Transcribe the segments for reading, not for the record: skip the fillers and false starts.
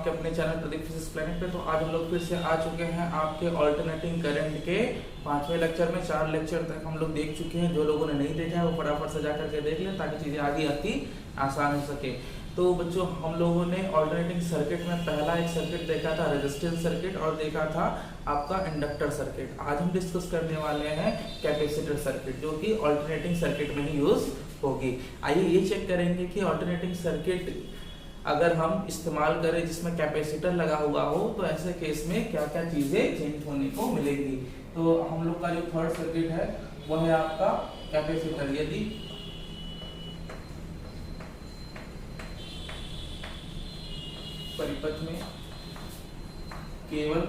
आपके अपने channel Pradeep physics planet पे। तो आज हम लोग फिर से आ चुके हैं आपके ऑल्टरनेटिंग करंट के 5वें लेक्चर में। 4 लेक्चर तक हम लोग देख चुके हैं। जो लोगों ने नहीं देखा है वो फटाफट से जा करके देख लें ताकि चीज़ें आगे आती आसान हो सके। तो बच्चों, हम लोगों ने ऑल्टरनेटिंग सर्किट में पहला एक सर्किट देखा था रेजिस्टेंस सर्किट और देखा था आपका इंडक्टर सर्किट। आज हम डिस्कस करने वाले हैं कैपेसिटर सर्किट, जो कि ऑल्टरनेटिंग सर्किट में ही यूज होगी। आइए ये चेक करेंगे कि ऑल्टरनेटिंग सर्किट अगर हम इस्तेमाल करें जिसमें कैपेसिटर लगा हुआ हो तो ऐसे केस में क्या क्या चीजें चेंज होने को मिलेगी। तो हम लोग का जो थर्ड सर्किट है वो है आपका कैपेसिटर। यदि परिपथ में केवल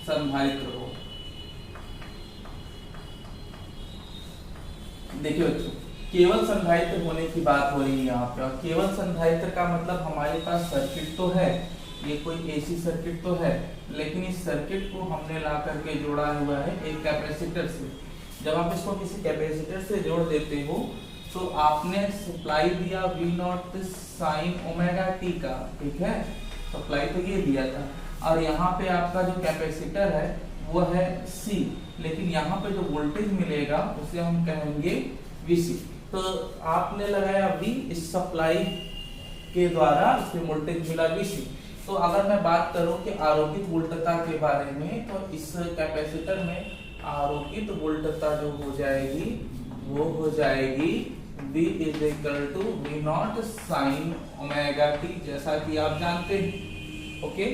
संधारित्र हो, देखिए बच्चों, केवल संधारित्र होने की बात हो रही है यहाँ पे। और केवल संधारित्र का मतलब हमारे पास सर्किट तो है, ये कोई एसी सर्किट तो है, लेकिन इस सर्किट को हमने ला करके जोड़ा हुआ है एक कैपेसिटर से। जब आप इसको किसी कैपेसिटर से जोड़ देते हो तो आपने सप्लाई दिया V0 साइन ओमेगा टी का, ठीक है, सप्लाई तो ये दिया था। और यहाँ पे आपका जो कैपेसिटर है वो है C, लेकिन यहाँ पे जो वोल्टेज मिलेगा उसे हम कहेंगे VC। तो आपने लगाया V, इस सप्लाई के द्वारा इसमें वोल्टेज मिला VC। तो अगर मैं बात करूं कि आरोपित वोल्टता के बारे में, तो इस कैपेसिटर में आरोपित वोल्टता जो हो जाएगी वो हो जाएगी V is equal to V0 sine omega t, जैसा कि आप जानते हैं। ओके,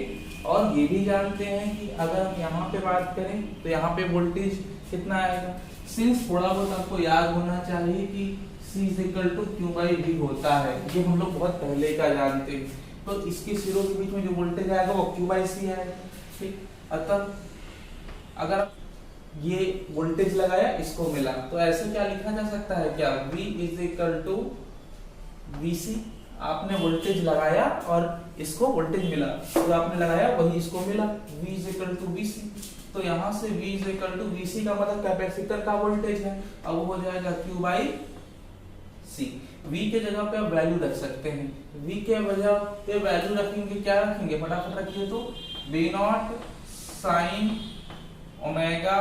और ये भी जानते हैं कि अगर हम यहाँ पे बात करें तो यहाँ पे वोल्टेज कितना आएगा। सिंस थोड़ा बहुत आपको याद होना चाहिए कि C is equal to Q by V होता है, ये हम लोग बहुत पहले का जानते हैं। तो इसके सिरों के बीच में जो वोल्टेज आएगा वो Q बाई C आएगा, ठीक। अतः अगर ये वोल्टेज लगाया, इसको मिला, तो ऐसे क्या लिखा जा सकता है क्या, V is equal to VC। आपने वोल्टेज लगाया और इसको वोल्टेज मिला, तो आपने लगाया वही इसको मिला, V is equal to VC। तो यहाँ से V is equal to VC का मतलब कैपेसिटर का वोल्टेज है, अब वो हो जाएगा Q बाई C। V के जगह पे आप वैल्यू रख सकते हैं, V के वजह पे वैल्यू रखेंगे, क्या रखेंगे, फटाफट रखिए तो V0 साइन ओमेगा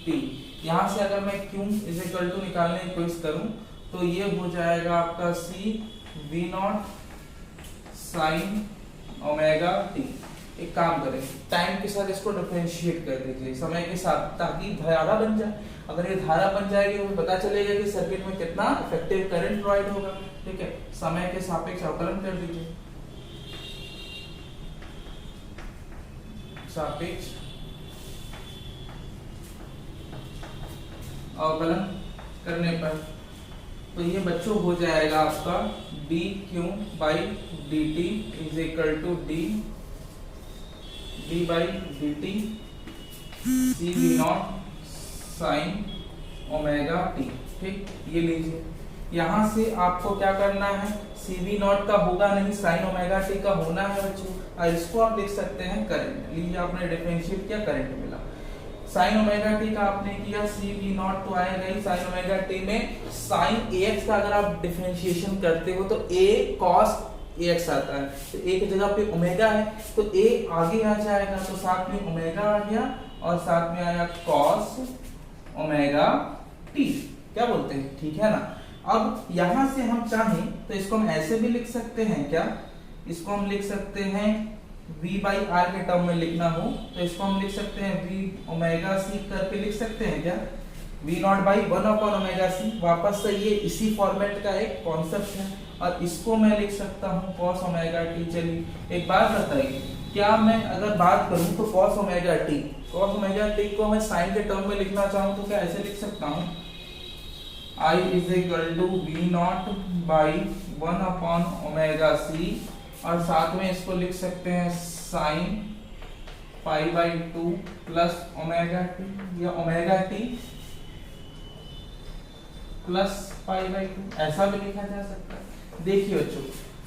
टी। यहाँ से अगर मैं Q इज इक्वल टू निकालने की कोशिश करूं तो ये हो जाएगा आपका C V0 sine omega T. एक काम करें, टाइम के साथ इसको डिफरेंशिएट कर दीजिए, समय के साथ, ताकि धारा बन जाए। अगर ये धारा बन जाएगी तो पता चलेगा कि सर्किट में कितना इफेक्टिव करंट प्रोवाइड होगा, ठीक है। समय के सापेक्ष अवकलन कर दीजिए, सापेक्ष अवकलन करने पर तो ये बच्चों हो जाएगा आपका dq by dt is equal to d by dt C V0 sine omega t, ठीक। ये लीजिए, यहाँ से आपको क्या करना है, C V0 का होगा नहीं, साइन ओमेगा टी का होना है बच्चों। और इसको आप लिख सकते हैं करंट। लीजिए, आपने डिफरेंशिएट किया, करंट मिला। साइन ओमेगा टी का आपने किया, C V0 तो आएगा ही। साइन ओमेगा टी में साइन AX का अगर आप डिफरेंशिएशन करते हो तो A cos AX आता है, तो A की जगह पे ओमेगा है तो A आगे आ जाएगा, तो साथ में ओमेगा आ गया और साथ में आया cos ओमेगा टी। क्या बोलते हैं, ठीक है ना। अब यहां से हम चाहें तो इसको हम ऐसे भी लिख सकते हैं, क्या, इसको हम लिख सकते हैं V बाई R के टर्म में लिखना हो तो इसको हम लिख सकते हैं V ओमेगा C करके लिख सकते हैं, क्या, V0 by 1 upon omega C। वापस से ये इसी फॉर्मेट का एक कॉन्सेप्ट है और इसको मैं लिख सकता हूँ cos ओमेगा टी। चलिए एक बात बताइए, क्या मैं अगर बात करूँ तो cos ओमेगा टी को मैं साइन के टर्म में लिखना चाहूँ तो क्या ऐसे लिख सकता हूँ, I is equal to V0 by 1 upon omega C, और साथ में इसको लिख सकते हैं sine pi by 2 plus omega t, या omega t plus pi by 2, ऐसा भी लिखा जा सकता है। देखिए बच्चों,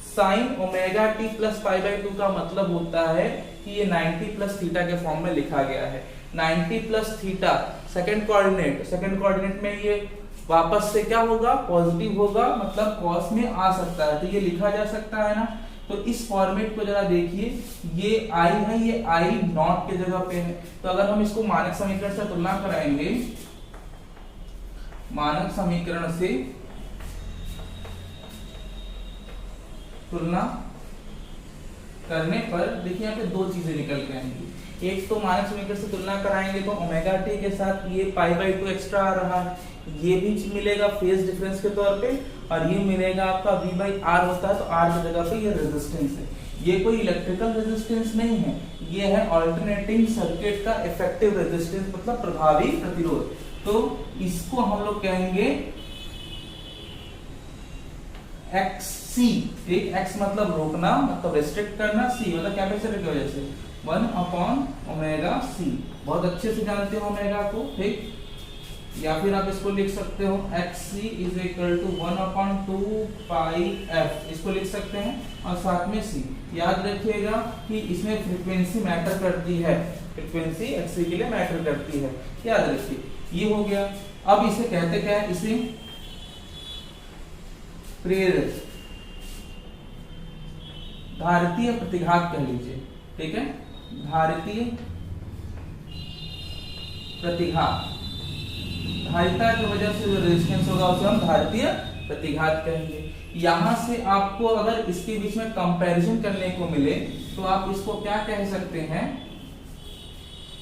sine omega t plus pi by 2 का मतलब होता है कि ये 90 प्लस थीटा के फॉर्म में लिखा गया है। 90 प्लस थीटा सेकंड कोऑर्डिनेट में ये वापस से क्या होगा, पॉजिटिव होगा, मतलब कॉस में आ सकता है, तो ये लिखा जा सकता है ना। तो इस फॉर्मेट को जरा देखिए, ये I है, ये I नॉट के जगह पे है। तो अगर हम इसको मानक समीकरण से तुलना कराएंगे, मानक समीकरण से तुलना करने पर देखिए यहाँ पे दो चीजें निकल के आएंगी। एक तो मानक समीकरण से तुलना कराएंगे तो ओमेगा टी के साथ ये पाई बाई 2 एक्स्ट्रा आ रहा है, ये भी मिलेगा फेज डिफरेंस के तौर पे, और ये मिलेगा आपका V बाई आर होता है तो R की जगह पे ये रेजिस्टेंस है। ये कोई इलेक्ट्रिकल रेजिस्टेंस नहीं है, ये है अल्टरनेटिंग सर्किट का इफेक्टिव रेजिस्टेंस, मतलब प्रभावी प्रतिरोध। तो इसको हम लोग कहेंगे XC। एक X मतलब रोकना, मतलब रेस्ट्रिक्ट करना, C मतलब कैपेसिटर की वजह से 1/ओमेगा C। बहुत अच्छे से जानते हो ओमेगा को, ठीक। या फिर आप इसको लिख सकते हो XC is equal to 1/2 pi f, इसको लिख सकते हैं, और साथ में C। याद रखिएगा कि इसमें फ्रीक्वेंसी मैटर करती है, फ्रीक्वेंसी XC के लिए मैटर करती है, याद रखिए। ये हो गया। अब इसे कहते क्या है, इसे प्रेरित धारितीय प्रतिघात कह लीजिए, ठीक है। धारितीय प्रतिघात, धारिता की वजह से जो रेजिस्टेंस होगा उसे हम धारितीय प्रतिघात कहेंगे। यहां से आपको अगर इसके बीच में कंपैरिजन करने को मिले तो आप इसको क्या कह सकते हैं,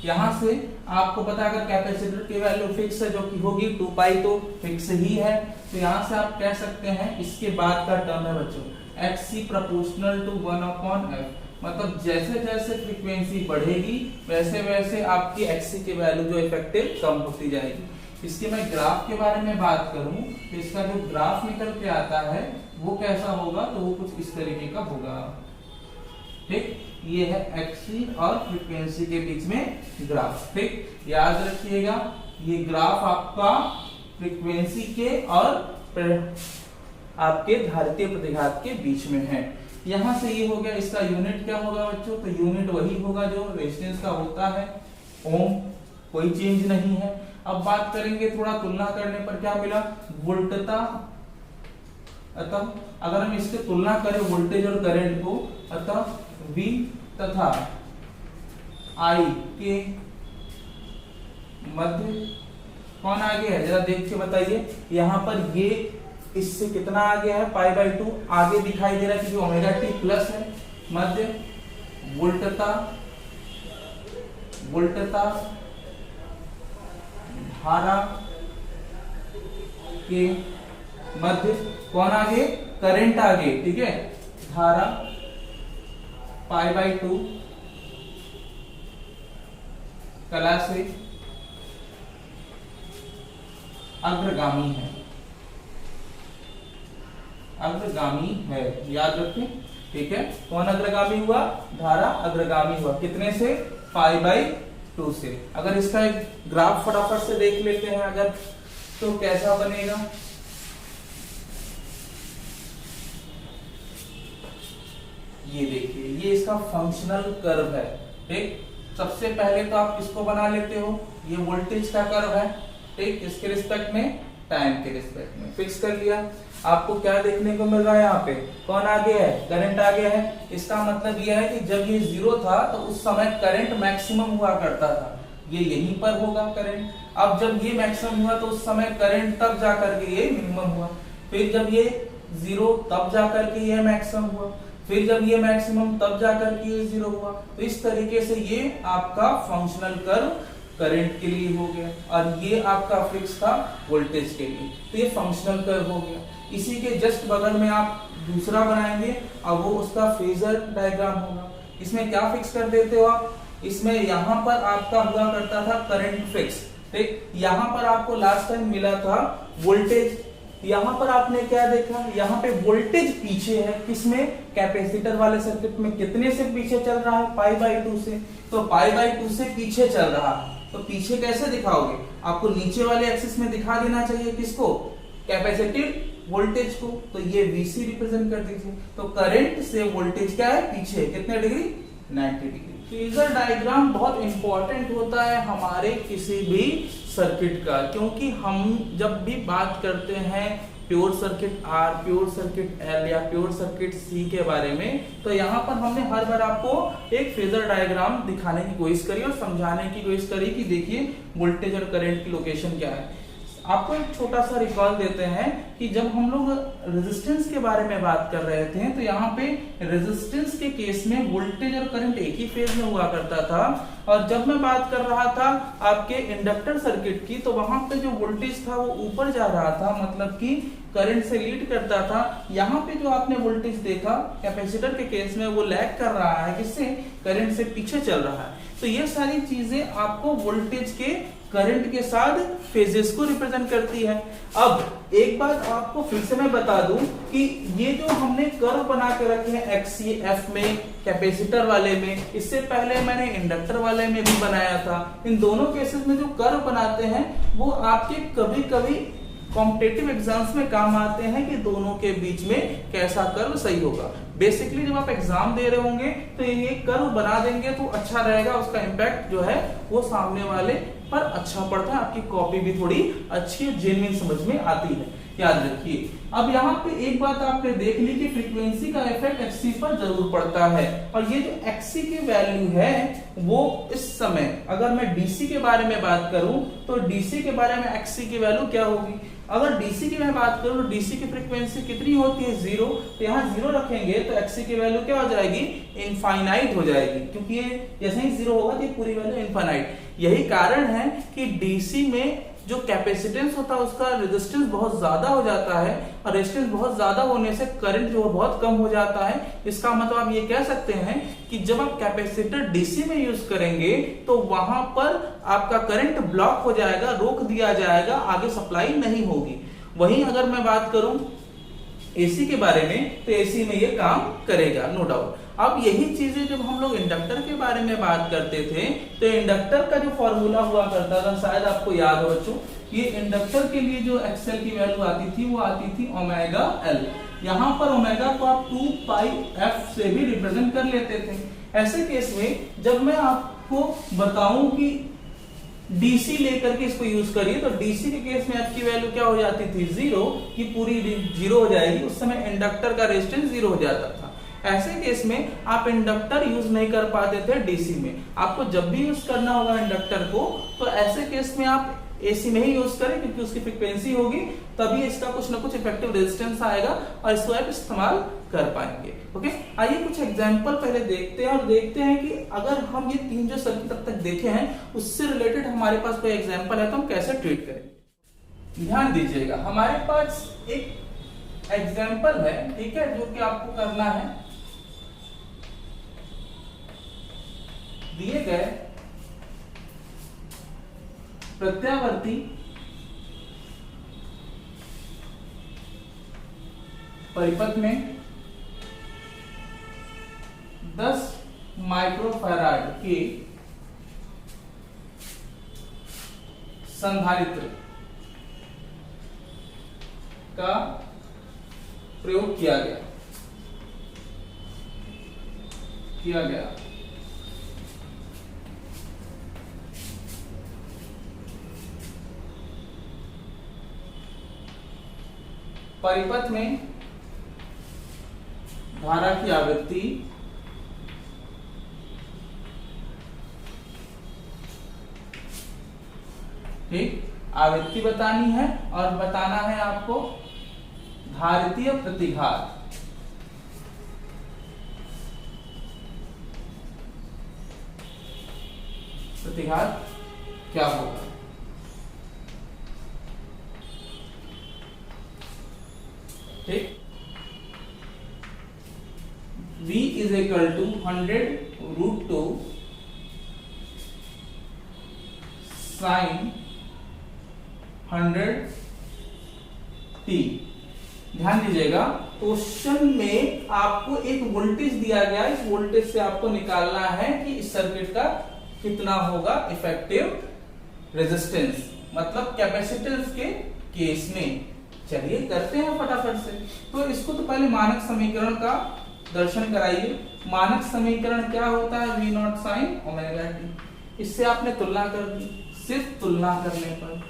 यहां से आपको पता अगर कैपेसिटर की वैल्यू फिक्स है जो कि होगी 2 पाई, तो फिक्स ही है, तो यहां से आप कह सकते हैं इसके बाद का टर्म है बच्चों XC प्रोपोर्शनल टू 1/f, मतलब जैसे जैसे फ्रीक्वेंसी बढ़ेगी वैसे वैसे आपकी XC की वैल्यू जो इफेक्टिव कम होती जाएगी। इसके मैं ग्राफ के बारे में बात करूं तो इसका जो ग्राफ निकल के आता है वो कैसा होगा, तो वो कुछ इस तरीके का होगा, ठीक। ये है XC और फ्रीक्वेंसी के बीच में ग्राफ, ठीक। याद रखिएगा ये ग्राफ आपका फ्रीक्वेंसी के और आपके धारितीय प्रतिघात के बीच में है। यहां से ये हो गया, इसका यूनिट क्या होगा बच्चों, तो यूनिट वही होगा जो रेजिस्टेंस का होता है, ओम, कोई चेंज नहीं है। अब बात करेंगे थोड़ा तुलना करने पर क्या मिला, वोल्टता। अतः अगर हम इसकी तुलना करें वोल्टेज और करंट को, अतः V तथा I के मध्य कौन आगे है, जरा देख के बताइए। यहाँ पर ये इससे कितना आगे है, पाई बाई 2 आगे दिखाई दे रहा है क्योंकि ओमेगा टी प्लस है। मध्य वोल्टता, वोल्टता धारा के मध्य कौन आगे, करंट आगे, ठीक है। धारा पाई बाई 2 कला से अग्रगामी है, अग्रगामी है, याद रखें, ठीक है। कौन अग्रगामी हुआ, धारा अग्रगामी हुआ, कितने से, पाई बाई 2 से। अगर इसका एक ग्राफ फटाफट से देख लेते हैं अगर, तो कैसा बनेगा, ये देखिए, ये इसका फंक्शनल कर्व है, ठीक। सबसे पहले तो आप किसको बना लेते हो, ये वोल्टेज का कर्व है, ठीक। इसके रिस्पेक्ट में, टाइम के रिस्पेक्ट में फिक्स कर लिया। आपको क्या देखने को मिल रहा है, यहाँ पे कौन आगे है, करंट आगे है। इसका मतलब यह है कि जब ये 0 था तो उस समय करंट मैक्सिमम हुआ करता था, ये यहीं पर होगा करंट। अब जब ये मैक्सिमम हुआ तो उस समय करंट तब जाकर के ये मिनिमम हुआ, फिर जब ये 0 तब जाकर के ये मैक्सिमम हुआ, फिर जब ये मैक्सिमम तब जाकर के ये 0 हुआ। तो इस तरीके से ये आपका फंक्शनल कर्व करंट के लिए हो गया, और ये आपका फिक्स था वोल्टेज के लिए, तो ये फंक्शनल कर्व हो गया। इसी के जस्ट बगल में आप दूसरा बनाएंगे, अब वो उसका फेजर डायग्राम होगा। इसमें क्या फिक्स कर देते हो आप, इसमें यहाँ पर आपका हुआ करता था करंट फिक्स, ठीक। यहाँ पर आपको लास्ट टाइम मिला था वोल्टेज, यहाँ पर आपने क्या देखा, यहाँ पे वोल्टेज पीछे है, किसमें, कैपेसिटर वाले सर्किट में। कितने से पीछे चल रहा है, पाई बाई 2 से, तो पाई बाई 2 से पीछे चल रहा है। तो पीछे कैसे दिखाओगे, आपको नीचे वाले एक्सिस में दिखा देना चाहिए, किसको, कैपेसिटिव वोल्टेज को, तो ये VC रिप्रेजेंट कर दीजिए। तो करंट से वोल्टेज क्या है, पीछे, कितने डिग्री, 90 डिग्री। फेजर डायग्राम बहुत इंपॉर्टेंट होता है हमारे किसी भी सर्किट का, क्योंकि हम जब भी बात करते हैं pure circuit R, pure circuit L या प्योर सर्किट C के बारे में, तो यहाँ पर हमने हर बार आपको एक फेजर डायग्राम दिखाने की कोशिश करी और समझाने की कोशिश करी कि देखिए वोल्टेज और करंट की लोकेशन क्या है। आपको एक छोटा सा रिकॉल देते हैं कि जब हम लोग रेजिस्टेंस के बारे में बात कर रहे थे तो यहाँ पे रेजिस्टेंस के केस में वोल्टेज और करंट एक ही फेज में हुआ करता था, और जब मैं बात कर रहा था आपके इंडक्टर सर्किट की तो वहां पे जो वोल्टेज था वो ऊपर जा रहा था, मतलब कि करंट से लीड करता था। यहाँ पे जो आपने वोल्टेज देखा कैपेसिटर के केस में वो लैग कर रहा है, किससे? करंट से पीछे चल रहा है। तो ये सारी चीजें आपको वोल्टेज के करंट के साथ फेजेस को रिप्रेजेंट करती है। अब एक बात आपको फिर से मैं बता दूं कि ये जो हमने कर्व बना के रखे हैं XCF में, कैपेसिटर वाले में, इससे पहले मैंने इंडक्टर वाले में भी बनाया था। इन दोनों केसेस में जो कर्व बनाते हैं वो आपके कभी कभी कॉम्पिटिटिव एग्जाम्स में काम आते हैं कि दोनों के बीच में कैसा कर्व सही होगा। बेसिकली जब आप एग्जाम दे रहे होंगे तो ये कर्व बना देंगे तो अच्छा रहेगा, उसका इम्पैक्ट जो है वो सामने वाले पर अच्छा पड़ता है, आपकी कॉपी भी थोड़ी अच्छी जेन्युइन समझ में आती है, याद रखिए। अब यहाँ पे एक बात आपने देख ली कि फ्रीक्वेंसी का इफेक्ट XC पर जरूर पड़ता है, और ये जो XC की वैल्यू है वो इस समय अगर मैं DC के बारे में बात करूं तो DC के बारे में XC की वैल्यू क्या होगी? अगर DC की मैं बात करूं तो DC की फ्रीक्वेंसी कितनी होती है? 0। तो यहाँ 0 रखेंगे तो XC की वैल्यू क्या हो जाएगी? इनफाइनाइट हो जाएगी, क्योंकि ये जैसे ही 0 होगा तो ये पूरी वैल्यू इनफाइनाइट। यही कारण है कि DC में जो कैपेसिटेंस होता है उसका रेजिस्टेंस बहुत ज्यादा हो जाता है, और रेजिस्टेंस बहुत ज्यादा होने से करंट जो है बहुत कम हो जाता है। इसका मतलब आप ये कह सकते हैं कि जब आप कैपेसिटर DC में यूज करेंगे तो वहां पर आपका करंट ब्लॉक हो जाएगा, रोक दिया जाएगा, आगे सप्लाई नहीं होगी। वहीं अगर मैं बात करूं AC के बारे में तो AC में ये काम करेगा, नो डाउट। अब यही चीजें जब हम लोग इंडक्टर के बारे में बात करते थे तो इंडक्टर का जो फॉर्मूला हुआ करता था, शायद आपको याद हो बच्चों, ये इंडक्टर के लिए जो XL की वैल्यू आती थी वो आती थी ओमेगा L। यहाँ पर ओमेगा को आप 2 पाई f से भी रिप्रेजेंट कर लेते थे। ऐसे केस में जब मैं आपको बताऊं कि DC लेकर के इसको यूज करिए तो DC के केस में f की वैल्यू क्या हो जाती थी? 0, की पूरी 0 हो जाएगी। उस समय इंडक्टर का रेजिस्टेंस 0 हो जाता था। ऐसे केस में आप इंडक्टर यूज नहीं कर पाते थे DC में। आपको जब भी यूज करना होगा इंडक्टर को तो ऐसे केस में आप AC में ही यूज करें, क्योंकि उसकी फ्रीक्वेंसी होगी, तभी इसका कुछ ना कुछ इफेक्टिव रेजिस्टेंस आएगा और इसको आप इस्तेमाल कर पाएंगे। ओके, आइए कुछ एग्जांपल पहले देखते हैं और देखते हैं कि अगर हम ये 3 जो सर्किट अब तक देखे हैं उससे रिलेटेड हमारे पास कोई एग्जांपल है तो हम कैसे ट्रीट करें। ध्यान दीजिएगा, हमारे पास एक एग्जांपल है, ठीक है, जो कि आपको करना है। दिए गए प्रत्यावर्ती परिपथ में 10 माइक्रोफैराड के संधारित्र का प्रयोग किया गया परिपथ में धारा की आवृत्ति ठीक, आवृत्ति बतानी है और बताना है आपको धारितीय प्रतिघात। प्रतिघात क्या होगा? ठीक, V is equal to 100√2 sin 100t। ध्यान दीजिएगा, क्वेश्चन में आपको एक वोल्टेज दिया गया, इस वोल्टेज से आपको निकालना है कि इस सर्किट का कितना होगा इफेक्टिव रेजिस्टेंस, मतलब कैपेसिटेंस के केस में। चलिए करते हैं फटाफट से। तो इसको तो पहले मानक समीकरण का दर्शन कराइए। मानक समीकरण क्या होता है? V0 sin omega t। इससे आपने तुलना कर दी, सिर्फ तुलना करने पर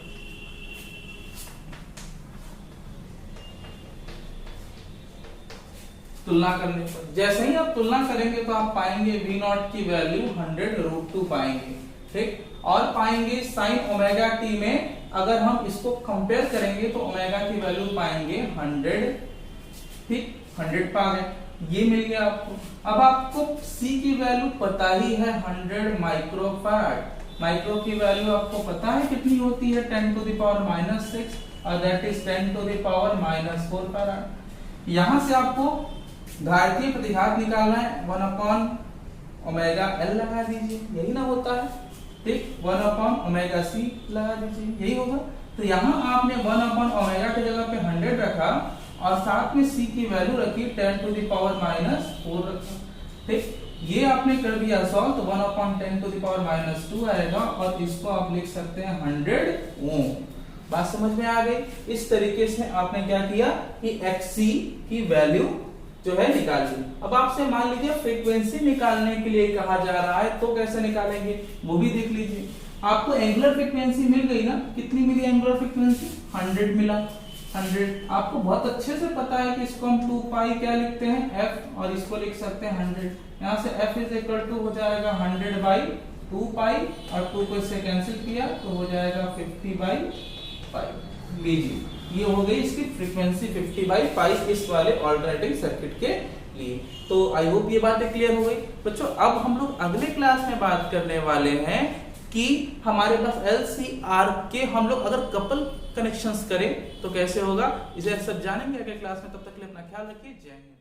तुलना करने पर। जैसे ही आप तुलना करेंगे तो आप पाएंगे V नॉट की वैल्यू 100√2 पाएंगे, ठीक। और पाएंगे sin ओमेगा t में अगर हम इसको कंपेयर करेंगे तो ओमेगा की वैल्यू पाएंगे 100, ठीक, 100 पा गए, ये मिल गया आपको। अब आपको C की वैल्यू पता ही है 100 माइक्रोफैराड। माइक्रो की वैल्यू आपको पता है कितनी होती है, 10⁻⁻⁶, और दैट इज 10⁻⁻⁴ फैराड। यहां से आपको घातीय प्रतिघात निकालना है, 1/ओमेगा L लगा दीजिए, यही ना होता है, ठीक, 1/ओमेगा C लगा दीजिए, यही होगा। तो यहाँ आपने 1/ओमेगा की जगह पे 100 रखा और साथ में C की वैल्यू रखी 10⁻⁻⁴ रखा, ठीक। ये आपने कर दिया सॉल्व तो 1/10⁻⁻² आएगा और इसको आप लिख सकते हैं 100 ओम। बात समझ में आ गई। इस तरीके से आपने क्या किया कि XC की वैल्यू जो है निकाल ली। अब आपसे मान लीजिए फ्रीक्वेंसी निकालने के लिए कहा जा रहा है तो कैसे निकालेंगे वो भी देख लीजिए। आपको एंगुलर फ्रीक्वेंसी मिल गई ना, कितनी मिली एंगुलर फ्रीक्वेंसी, 100 मिला, 100। आपको बहुत अच्छे से पता है कि इसको हम 2 पाई क्या लिखते हैं f और इसको लिख सकते हैं 100। यहाँ से f इज इक्वल टू हो जाएगा 100/2 पाई और 2 को इससे कैंसिल किया तो हो जाएगा 50/पाई। लीजिए ये हो गई इसकी फ्रीक्वेंसी 50/पाई इस वाले अल्टरनेटिंग सर्किट के लिए। तो आई होप ये बातें क्लियर हो गई बच्चों। अब हम लोग अगले क्लास में बात करने वाले हैं कि हमारे पास LCR के हम लोग अगर कपल कनेक्शंस करें तो कैसे होगा, इसे सब जानेंगे अगले क्लास में। तब तक के लिए अपना ख्याल रखिए, जय हिंद।